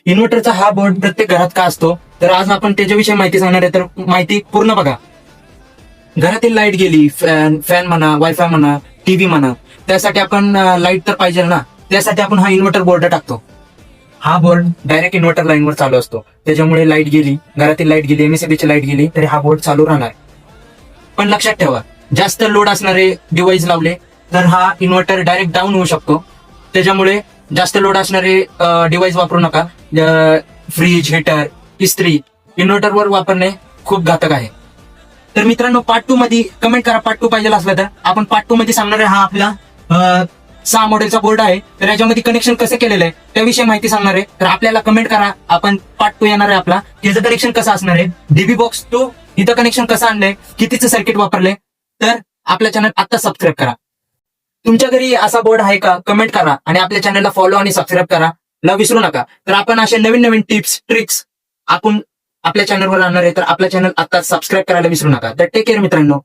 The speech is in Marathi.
इन्व्हर्टरचा हा बोर्ड प्रत्येक घरात का असतो, तर आज आपण त्याच्याविषयी माहिती सांगणार आहे. तर माहिती पूर्ण बघा. घरातील लाईट गेली, फॅन म्हणा, वायफाय म्हणा, टीव्ही म्हणा, त्यासाठी आपण लाईट तर पाहिजे ना, त्यासाठी आपण हा इन्व्हर्टर बोर्ड टाकतो. हा बोर्ड डायरेक्ट इन्व्हर्टर लाईनवर चालू असतो. त्याच्यामुळे लाईट गेली, घरातील लाईट गेली, एमएससीबीची लाईट गेली, तरी हा बोर्ड चालू राहणार. पण लक्षात ठेवा, जास्त लोड असणारे डिव्हाइस लावले तर हा इन्व्हर्टर डायरेक्ट डाऊन होऊ शकतो. त्याच्यामुळे जास्त लोड असणारे डिव्हाइस वापरू नका. फ्रीज, हिटर, इस्त्री इन्व्हर्टरवर वापरणे खूप घातक आहे. तर मित्रांनो, पार्ट 2 मध्ये कमेंट करा. पार्ट 2 पाहिजे असलं तर आपण पार्ट 2 मध्ये सांगणार आहे. हा आपला 6 मॉडेलचा बोर्ड आहे. तर याच्यामध्ये कनेक्शन कसं केलेलं आहे त्याविषयी माहिती सांगणार आहे. तर आपल्याला कमेंट करा. आपण पार्ट 2 येणार आहे आपला, त्याचं कनेक्शन कसं असणार आहे, डीबी बॉक्स टू इथं कनेक्शन कसं आणलंय, कितीचं सर्किट वापरलंय. तर आपल्या चॅनल आता सबस्क्राईब करा. तुमच्या घरी असा बोर्ड आहे का, कमेंट करा आणि आपल्या चॅनलला फॉलो आणि सबस्क्राईब करायला विसरू नका. तर आपण असे नवीन नवीन टिप्स, ट्रिक्स आपण आपल्या चॅनलवर आणणार आहे. तर आपल्या चॅनल आता सबस्क्राईब करायला विसरू नका. तर टेक केअर मित्रांनो.